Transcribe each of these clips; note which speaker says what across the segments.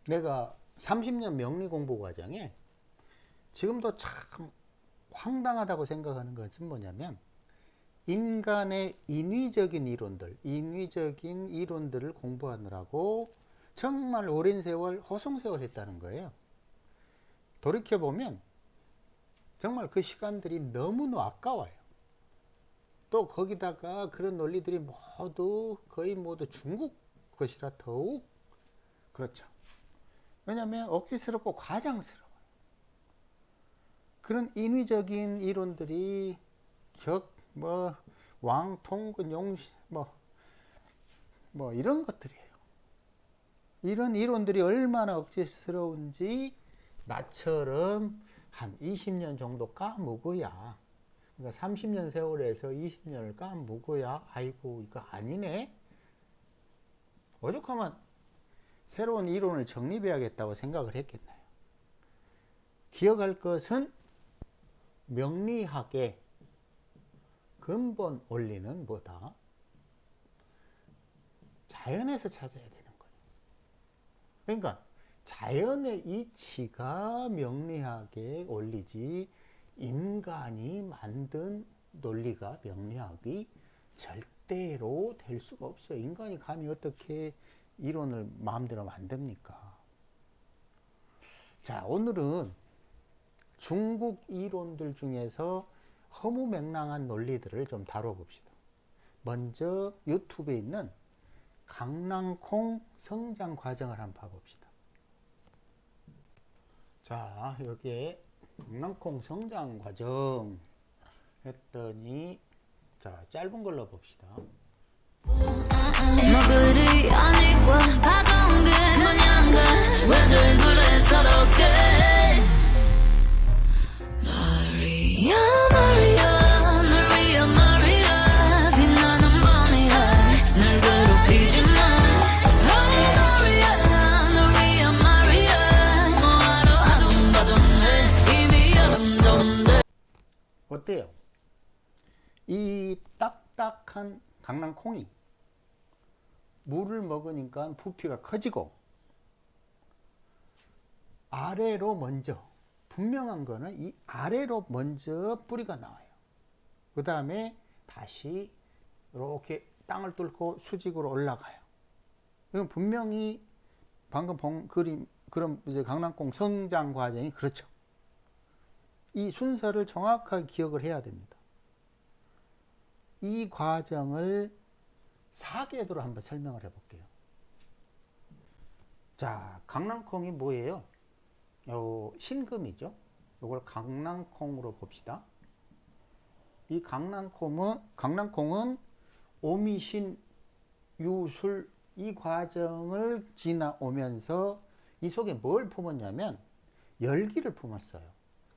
Speaker 1: 내가 30년 명리 공부 과정에 지금도 참 황당하다고 생각하는 것은 뭐냐면, 인간의 인위적인 이론들을 공부하느라고 정말 오랜 세월 허송세월 했다는 거예요. 돌이켜보면 정말 그 시간들이 너무나 아까워요. 또 거기다가 그런 논리들이 거의 모두 중국 것이라 더욱 그렇죠. 왜냐하면 억지스럽고 과장스러워요. 그런 인위적인 이론들이 왕통근 용신 이런 것들이에요. 이런 이론들이 얼마나 억지스러운지 나처럼 한 20년 정도 까먹어야, 그러니까 30년 세월에서 20년을 까먹어야 아이고 이거 아니네, 오죽하면 새로운 이론을 정립해야겠다고 생각을 했겠나요. 기억할 것은 명리학의 근본 원리는 뭐다? 자연에서 찾아야 되는 거예요. 그러니까 자연의 이치가 명리학의 원리지, 인간이 만든 논리가 명리학이 절대로 될 수가 없어요. 인간이 감히 어떻게 이론을 마음대로 만듭니까? 자, 오늘은 중국 이론들 중에서 허무맹랑한 논리들을 좀 다뤄봅시다. 먼저 유튜브에 있는 강낭콩 성장 과정을 한번 봐봅시다. 자, 여기에 강낭콩 성장 과정 했더니, 자, 짧은 걸로 봅시다. 너그리 아니과 가까운 게 뭐냐가 왜들 그래 서럽게 마리아 마리아 마리아 마리아 빛나는 밤이야 날 괴롭히지 마 마리아 마리아 마리아 뭐하러 아둥바둥해 이미 여름동데. 어때요? 이 딱딱한 강낭콩이 물을 먹으니까 부피가 커지고, 아래로 먼저, 분명한 거는 이 아래로 먼저 뿌리가 나와요. 그 다음에 다시 이렇게 땅을 뚫고 수직으로 올라가요. 이건 분명히 방금 본 그림, 그럼 이제 강낭콩 성장 과정이 그렇죠. 이 순서를 정확하게 기억을 해야 됩니다. 이 과정을 사계도로 한번 설명을 해볼게요. 자, 강낭콩이 뭐예요? 신금이죠. 이걸 강낭콩으로 봅시다. 이 강낭콩은 오미신, 유술 이 과정을 지나오면서 이 속에 뭘 품었냐면 열기를 품었어요.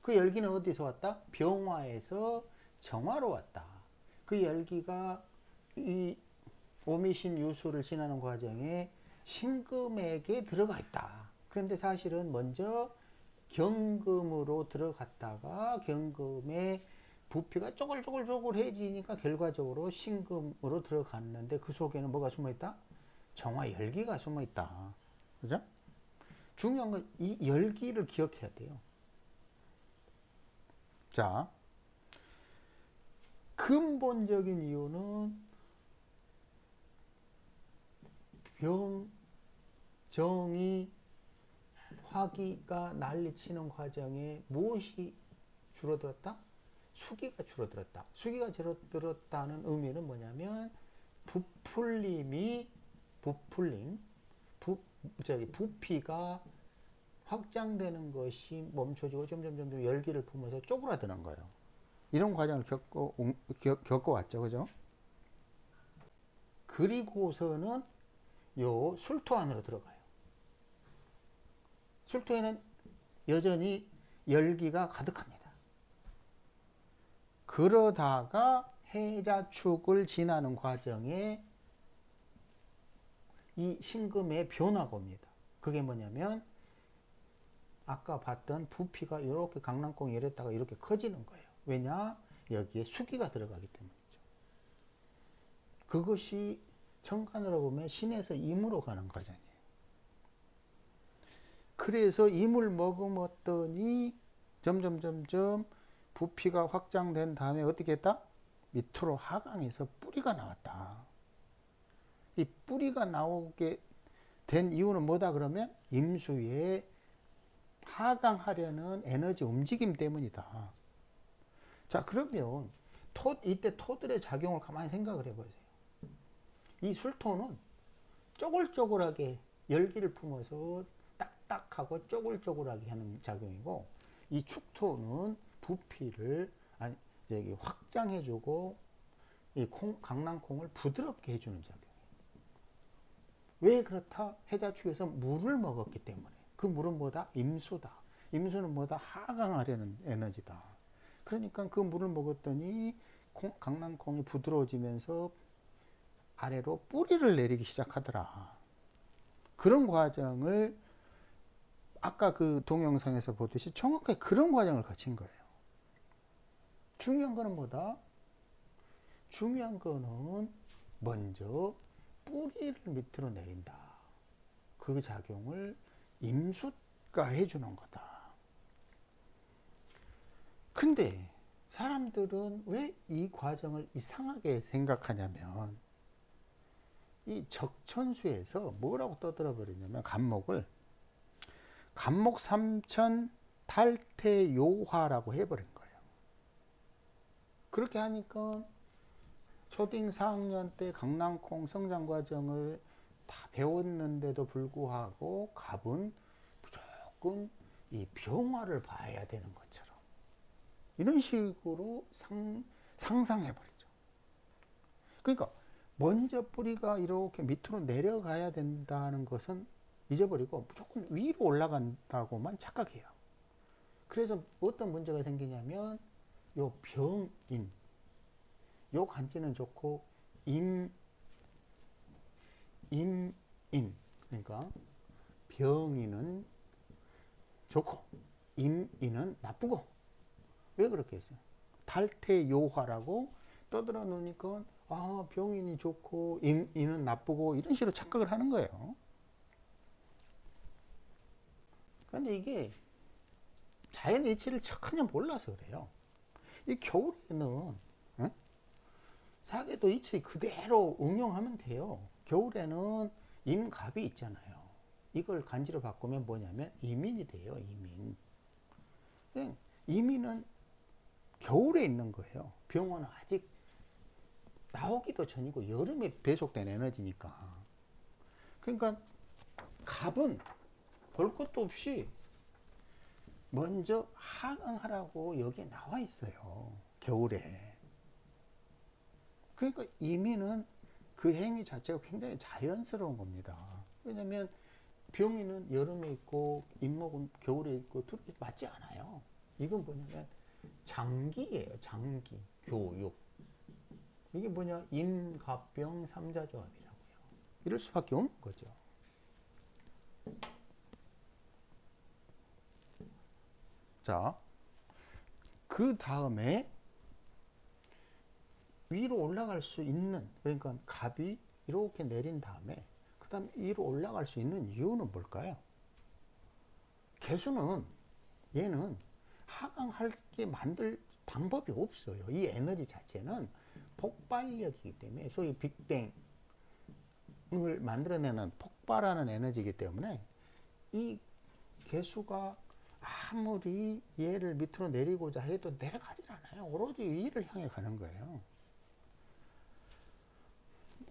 Speaker 1: 그 열기는 어디서 왔다? 병화에서 정화로 왔다. 그 열기가 이 오미신 유술을 지나는 과정에 신금에게 들어가 있다. 그런데 사실은 먼저 경금으로 들어갔다가 경금의 부피가 쪼글쪼글해지니까 결과적으로 신금으로 들어갔는데, 그 속에는 뭐가 숨어있다? 정화 열기가 숨어있다. 그죠? 중요한 건 이 열기를 기억해야 돼요. 자, 근본적인 이유는 병정이 화기가 난리치는 과정에 무엇이 줄어들었다? 수기가 줄어들었다. 수기가 줄어들었다는 의미는 뭐냐면 부피가 확장되는 것이 멈춰지고 점점 열기를 품어서 쪼그라드는 거예요. 이런 과정을 겪어왔죠. 그죠? 그리고서는 요 술토 안으로 들어가요. 술토에는 여전히 열기가 가득합니다. 그러다가 해자축을 지나는 과정에 이 신금의 변화가 옵니다. 그게 뭐냐면 아까 봤던 부피가 이렇게 강낭콩이 이랬다가 이렇게 커지는 거예요. 왜냐? 여기에 수기가 들어가기 때문이죠. 그것이 천간으로 보면 신에서 임으로 가는 과정이에요. 그래서 임을 머금었더니 점점 부피가 확장된 다음에 어떻게 했다? 밑으로 하강해서 뿌리가 나왔다. 이 뿌리가 나오게 된 이유는 뭐다 그러면 임수에 하강하려는 에너지 움직임 때문이다. 자, 그러면 이때 토들의 작용을 가만히 생각을 해보세요. 이 술토는 쪼글쪼글하게 열기를 품어서 딱딱하고 쪼글쪼글하게 하는 작용이고, 이 축토는 부피를 확장해주고 이 강낭콩을 부드럽게 해주는 작용이에요. 왜 그렇다? 해자축에서 물을 먹었기 때문에. 그 물은 뭐다? 임수다. 임수는 뭐다? 하강하려는 에너지다. 그러니까 그 물을 먹었더니 강낭콩이 부드러워지면서 아래로 뿌리를 내리기 시작하더라. 그런 과정을 아까 그 동영상에서 보듯이 정확하게 그런 과정을 거친 거예요. 중요한 거는 뭐다? 중요한 거는 먼저 뿌리를 밑으로 내린다. 그 작용을 임수가 해주는 거다. 근데 사람들은 왜 이 과정을 이상하게 생각하냐면, 이 적천수에서 뭐라고 떠들어 버리냐면 간목을 간목 삼천 탈퇴요화라고 해버린 거예요. 그렇게 하니까 초딩 4학년 때 강낭콩 성장 과정을 다 배웠는데도 불구하고 갑은 무조건 이 병화를 봐야 되는 것처럼 이런 식으로 상상해버리죠. 그러니까 먼저 뿌리가 이렇게 밑으로 내려가야 된다는 것은 잊어버리고 무조건 위로 올라간다고만 착각해요. 그래서 어떤 문제가 생기냐면 요 병인, 요 간지는 좋고 임인, 그러니까 병인은 좋고 임인은 나쁘고. 왜 그렇게 했어요? 탈퇴요화라고 떠들어 놓으니까 병인이 좋고 임인은 나쁘고 이런 식으로 착각을 하는 거예요. 근데 이게 자연의 이치를 전혀 몰라서 그래요. 이 겨울에는 사계도 이치 그대로 응용하면 돼요. 겨울에는 임갑이 있잖아요. 이걸 간지로 바꾸면 뭐냐면 이민이 돼요. 이민. 이민은 겨울에 있는 거예요. 병원은 아직 나오기도 전이고 여름에 배속된 에너지니까. 그러니까 갑은 볼 것도 없이 먼저 하강하라고 여기에 나와 있어요. 겨울에. 그러니까 이민은 그 행위 자체가 굉장히 자연스러운 겁니다. 왜냐면 병인은 여름에 있고 임목은 겨울에 있고 둘이 맞지 않아요. 이건 뭐냐면 장기예요. 장기 교육. 이게 뭐냐? 임갑병 삼자조합이라고요. 이럴 수밖에 없는 거죠. 자, 그 다음에 위로 올라갈 수 있는, 그러니까 갑이 이렇게 내린 다음에 그 다음에 위로 올라갈 수 있는 이유는 뭘까요? 개수는 얘는 하강하게 만들 방법이 없어요. 이 에너지 자체는 폭발력이기 때문에 소위 빅뱅을 만들어내는 폭발하는 에너지이기 때문에 이 개수가 아무리 얘를 밑으로 내리고자 해도 내려가질 않아요. 오로지 위를 향해 가는 거예요.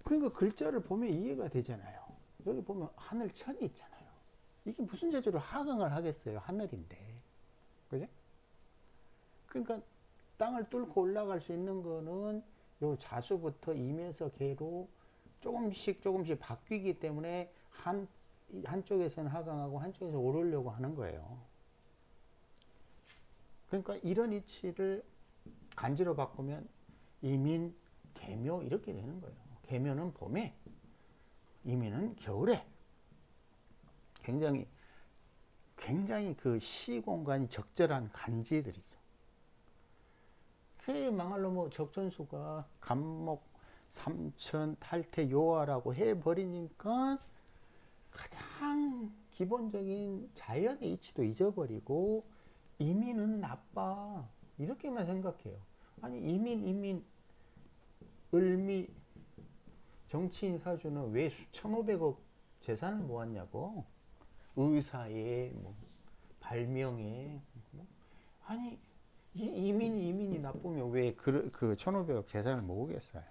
Speaker 1: 그러니까 글자를 보면 이해가 되잖아요. 여기 보면 하늘천이 있잖아요. 이게 무슨 재주로 하강을 하겠어요. 하늘인데. 그죠? 그러니까 땅을 뚫고 올라갈 수 있는 거는 요 자수부터 임에서 개로 조금씩 바뀌기 때문에 한쪽에서는 하강하고 한쪽에서 오르려고 하는 거예요. 그러니까 이런 이치를 간지로 바꾸면 이민, 개묘 이렇게 되는 거예요. 개묘는 봄에, 이민은 겨울에. 굉장히 그 시공간이 적절한 간지들이죠. 그래 망할로 뭐 적천수가 간목 삼천 탈퇴 요하라고 해버리니까 가장 기본적인 자연의 이치도 잊어버리고 이민은 나빠 이렇게만 생각해요. 아니 이민 을미 정치인 사주는 왜 1,500억 재산을 모았냐고. 의사에 뭐 발명에 뭐. 아니 이민이 나쁘면 왜 그 1,500억 재산을 모으겠어요.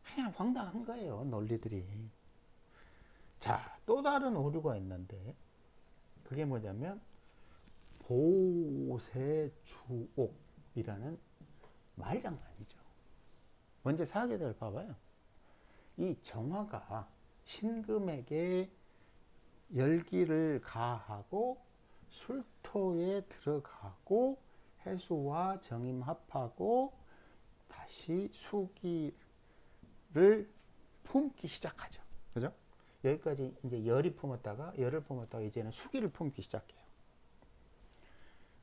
Speaker 1: 그냥 황당한 거예요 논리들이. 자, 또 다른 오류가 있는데 그게 뭐냐면 보세주옥이라는 말장난이죠. 먼저 사계대를 봐봐요. 이 정화가 신금에게 열기를 가하고 술토에 들어가고 해수와 정임합하고 다시 수기를 품기 시작하죠. 그죠? 여기까지 이제 열이 품었다가 열을 품었다가 이제는 수기를 품기 시작해요.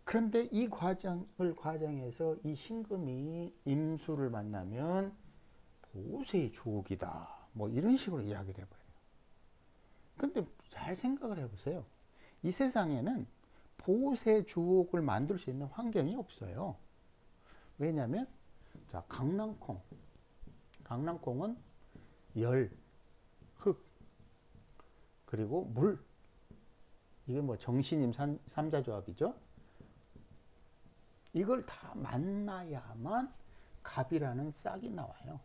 Speaker 1: 그런데 이 과정에서 이 신금이 임수를 만나면 보세의 주옥이다. 뭐 이런 식으로 이야기를 해버려요. 근데 잘 생각을 해보세요. 이 세상에는 보세 주옥을 만들 수 있는 환경이 없어요. 왜냐하면 자, 강낭콩은 열, 흙, 그리고 물. 이게 뭐 정신임 삼자조합이죠. 이걸 다 만나야만 갑이라는 싹이 나와요.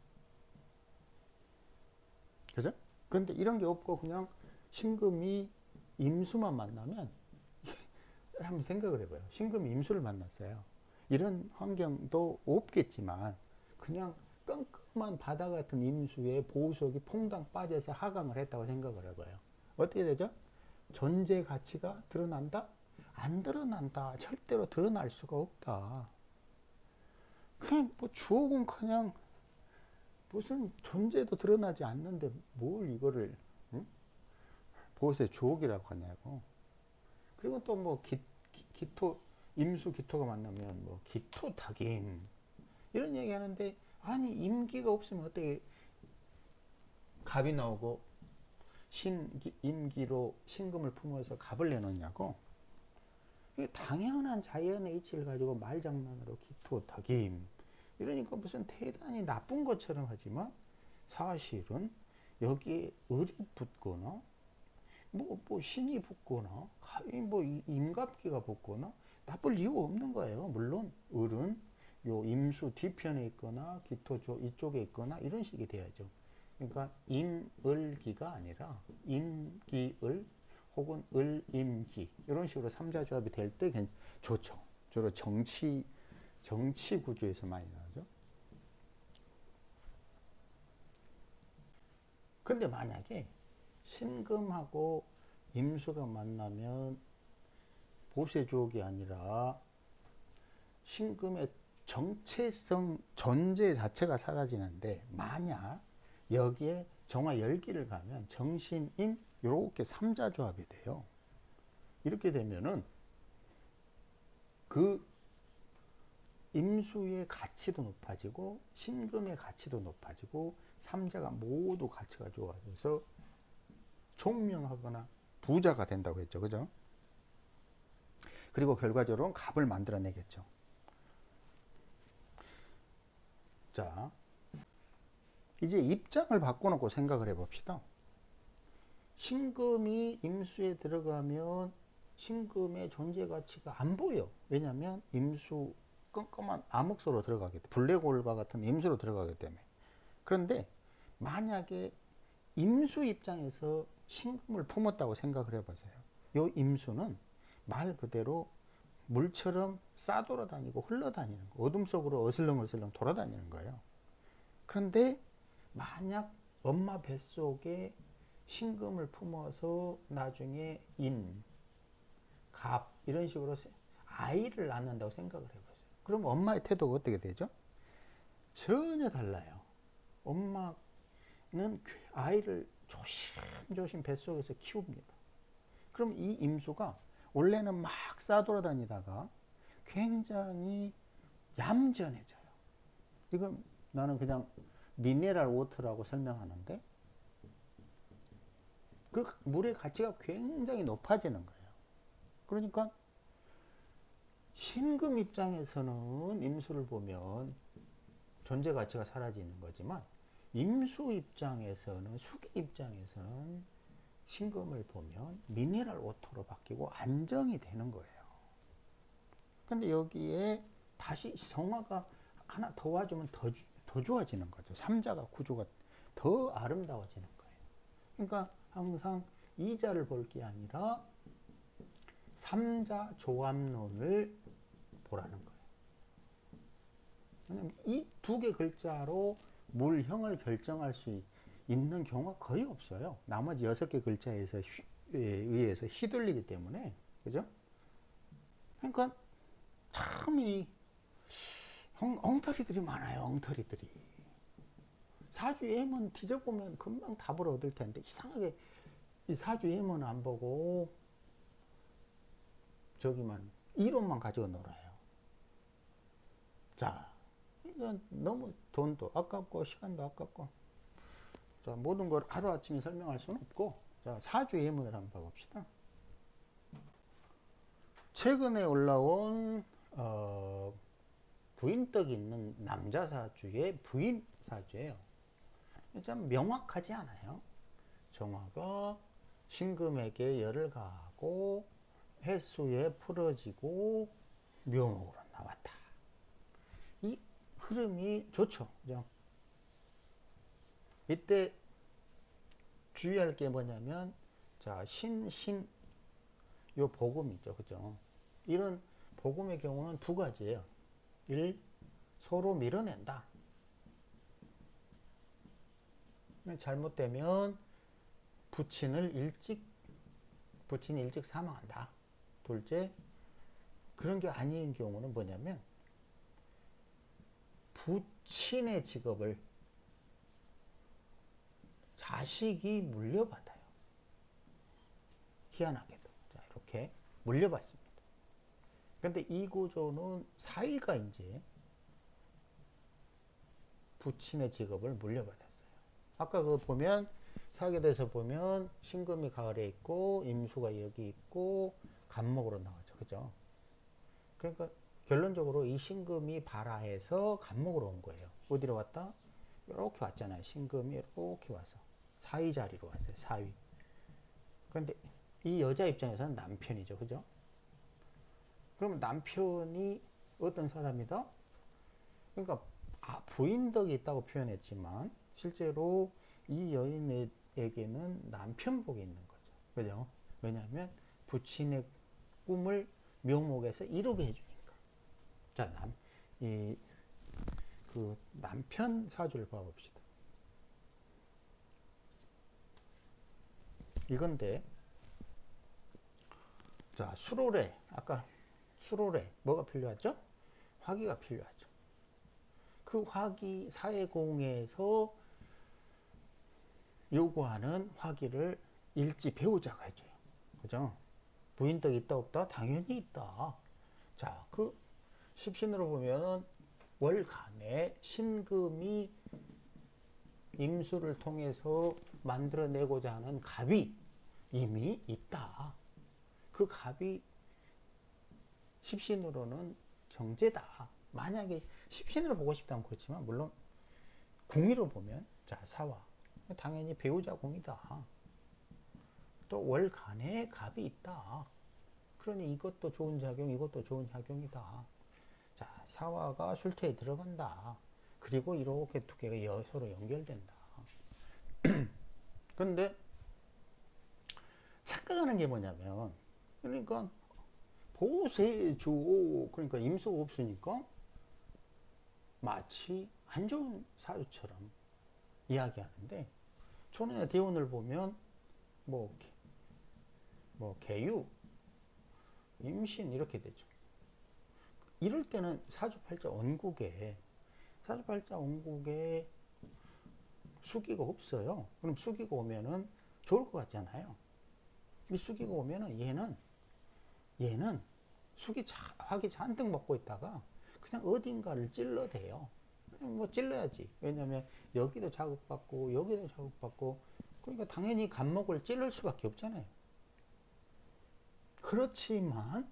Speaker 1: 그죠? 근데 이런 게 없고 그냥 신금이 임수만 만나면 한번 생각을 해봐요. 신금이 임수를 만났어요. 이런 환경도 없겠지만 그냥 깜깜한 바다 같은 임수에 보석이 퐁당 빠져서 하강을 했다고 생각을 해봐요. 어떻게 되죠? 존재 가치가 드러난다? 안 드러난다. 절대로 드러날 수가 없다. 그냥 뭐 주옥은 그냥 무슨 존재도 드러나지 않는데 뭘 이거를 응? 보세 주옥이라고 하냐고. 그리고 또 뭐 기토 임수 기토가 만나면 뭐 기토 탁임 이런 얘기 하는데 아니 임기가 없으면 어떻게 갑이 나오고 임기로 신금을 품어서 갑을 내놓냐고. 당연한 자연의 이치를 가지고 말장난으로 기토 탁임 이러니까 무슨 대단히 나쁜 것처럼 하지만 사실은 여기에 을이 붙거나 뭐 신이 붙거나 뭐 임갑기가 붙거나 나쁠 이유가 없는 거예요. 물론 을은 요 임수 뒤편에 있거나 기토 이쪽에 있거나 이런 식이 돼야죠. 그러니까 임을기가 아니라 임기을 혹은 을임기 이런 식으로 삼자조합이 될 때 좋죠. 주로 정치 구조에서 많이 나오죠. 근데 만약에 신금하고 임수가 만나면 보세주옥이 아니라 신금의 정체성 존재 자체가 사라지는데 만약 여기에 정화 열기를 가면 정신임 이렇게 삼자조합이 돼요. 이렇게 되면은 그 임수의 가치도 높아지고 신금의 가치도 높아지고 삼자가 모두 가치가 좋아져서 총명하거나 부자가 된다고 했죠. 그죠? 그리고 결과적으로 갑을 만들어내겠죠. 자, 이제 입장을 바꿔놓고 생각을 해봅시다. 신금이 임수에 들어가면 신금의 존재 가치가 안 보여. 왜냐하면 임수 껌껌한 암흑소로 들어가기 때문에 블랙홀과 같은 임수로 들어가기 때문에. 그런데 만약에 임수 입장에서 신금을 품었다고 생각을 해보세요. 이 임수는 말 그대로 물처럼 싸돌아다니고 흘러다니는 거, 어둠 속으로 어슬렁어슬렁 돌아다니는 거예요. 그런데 만약 엄마 뱃속에 신금을 품어서 나중에 갑 이런 식으로 아이를 낳는다고 생각을 해보세요. 그럼 엄마의 태도가 어떻게 되죠? 전혀 달라요. 엄마는 아이를 조심조심 뱃속에서 키웁니다. 그럼 이 임수가 원래는 막 싸돌아다니다가 굉장히 얌전해져요. 이건 나는 그냥 미네랄 워터라고 설명하는데 그 물의 가치가 굉장히 높아지는 거예요. 그러니까 신금 입장에서는 임수를 보면 존재 가치가 사라지는 거지만 임수 입장에서는 수기 입장에서는 신금을 보면 미네랄 워터로 바뀌고 안정이 되는 거예요. 근데 여기에 다시 성화가 하나 더 와주면 더 좋아지는 거죠. 삼자가 구조가 더 아름다워지는 거예요. 그러니까 항상 이자를 볼 게 아니라 삼자 조합론을 보라는 거예요. 왜냐면 이 두 개 글자로 물형을 결정할 수 있는 경우가 거의 없어요. 나머지 6개 글자에서 의해서 휘둘리기 때문에. 그죠? 그러니까 참 이 엉터리들이 많아요. 엉터리들이. 사주 예문 뒤져보면 금방 답을 얻을 텐데 이상하게 이 사주 예문 안 보고 저기만 이론만 가지고 놀아요. 자, 이건 너무 돈도 아깝고 시간도 아깝고 자, 모든 걸 하루아침에 설명할 수는 없고 자, 사주 예문을 한번 봐봅시다. 최근에 올라온 부인덕이 있는 남자 사주의 부인 사주예요. 좀 명확하지 않아요. 정화가 신금에게 열을 가하고 해수에 풀어지고 묘목으로 나왔다. 이 흐름이 좋죠. 그죠? 이때 주의할 게 뭐냐면 자, 요 복음이죠. 그죠? 이런 복음의 경우는 두 가지예요. 1. 서로 밀어낸다. 잘못되면 부친이 일찍 사망한다. 둘째, 그런 게 아닌 경우는 뭐냐면 부친의 직업을 자식이 물려받아요. 희한하게도. 자, 이렇게 물려받습니다. 근데 이 구조는 사위가 이제 부친의 직업을 물려받았어요. 아까 그거 보면 사계도에서 보면 신금이 가을에 있고 임수가 여기 있고 간목으로 나오죠. 그죠? 그러니까 결론적으로 이 신금이 발하해서 간목으로 온 거예요. 어디로 왔다? 이렇게 왔잖아요. 신금이 이렇게 와서 사위 자리로 왔어요. 사위. 그런데 이 여자 입장에서는 남편이죠. 그죠? 그러면 남편이 어떤 사람이다? 그러니까 부인덕이 있다고 표현했지만 실제로 이 여인에게는 남편복이 있는 거죠. 그죠? 왜냐하면 부친의 꿈을 묘목에서 이루게 해주니까. 자, 남편 사주를 봐봅시다. 이건데, 자, 수로래. 아까 수로래. 뭐가 필요하죠? 화기가 필요하죠. 그 화기 사회공에서 요구하는 화기를 일지 배우자가 해줘요. 그죠? 부인덕 있다 없다? 당연히 있다. 자, 그 십신으로 보면 월간에 신금이 임수를 통해서 만들어내고자 하는 갑이 이미 있다. 그 갑이 십신으로는 정제다. 만약에 십신으로 보고 싶다면 그렇지만 물론 궁위로 보면 자, 사화 당연히 배우자 공이다. 또 월간에 갑이 있다. 그러니 이것도 좋은 작용, 이것도 좋은 작용이다. 자, 사화가 술토에 들어간다. 그리고 이렇게 두 개가 서로 연결된다. 근데 착각하는 게 뭐냐면, 그러니까 보세주, 그러니까 임수가 없으니까 마치 안 좋은 사주처럼 이야기하는데, 초년의 대운을 보면 뭐 계유, 임신 이렇게 되죠. 이럴 때는 사주팔자 원국에 수기가 없어요. 그럼 수기가 오면은 좋을 것 같잖아요. 이 수기가 오면은 얘는 화기 잔뜩 먹고 있다가 그냥 어딘가를 찔러대요. 그냥 뭐 찔러야지. 왜냐면 여기도 자극받고 여기도 자극받고 그러니까 당연히 간목을 찌를 수밖에 없잖아요. 그렇지만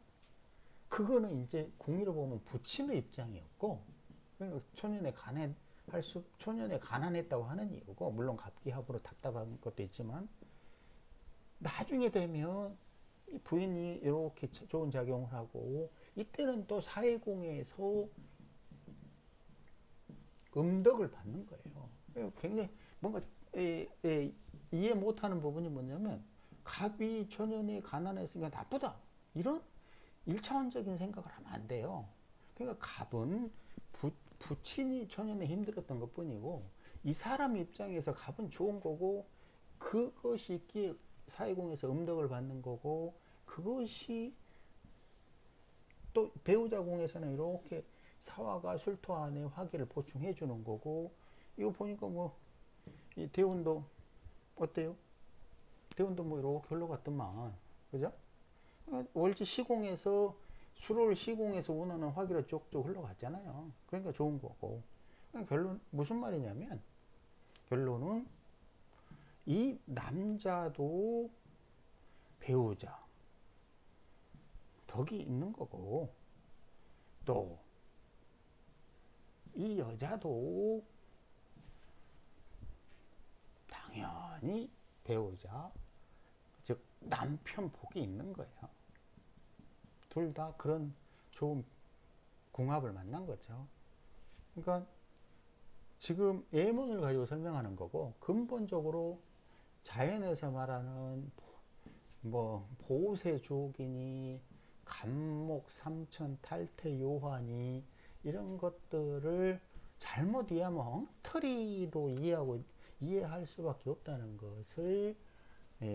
Speaker 1: 그거는 이제 궁의로 보면 부친의 입장이었고, 그러니까 초년에 가난했다고 하는 이유고, 물론 갑기합으로 답답한 것도 있지만, 나중에 되면 부인이 이렇게 좋은 작용을 하고, 이때는 또 사회공에서 음덕을 받는 거예요. 굉장히 뭔가 이해 못하는 부분이 뭐냐면, 갑이 초년에 가난했으니까 나쁘다, 이런 1차원적인 생각을 하면 안 돼요. 그러니까 갑은 부친이 초년에 힘들었던 것 뿐이고, 이 사람 입장에서 갑은 좋은 거고, 그것이 있기에 사회공에서 음덕을 받는 거고, 그것이 또 배우자 공에서는 이렇게 사화가 술토 안에 화기를 보충해 주는 거고, 이거 보니까 뭐 이 대운도 어때요? 대운도 뭐 이렇게 흘러갔더만, 그죠? 월지 시공에서 수를 시공에서 원하는 화기로 쪽쪽 흘러갔잖아요. 그러니까 좋은 거고. 결론 무슨 말이냐면, 결론은 이 남자도 배우자 덕이 있는 거고, 또 이 여자도 당연히 배우자, 즉 남편 복이 있는 거예요. 둘 다 그런 좋은 궁합을 만난 거죠. 그러니까 지금 예문을 가지고 설명하는 거고, 근본적으로 자연에서 말하는 뭐 보세족이니 간목 삼천 탈퇴 요환이 이런 것들을 잘못 이해하면 엉터리로 이해할 수밖에 없다는 것을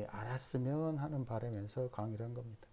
Speaker 1: 알았으면 하는 바람에서 강의를 한 겁니다.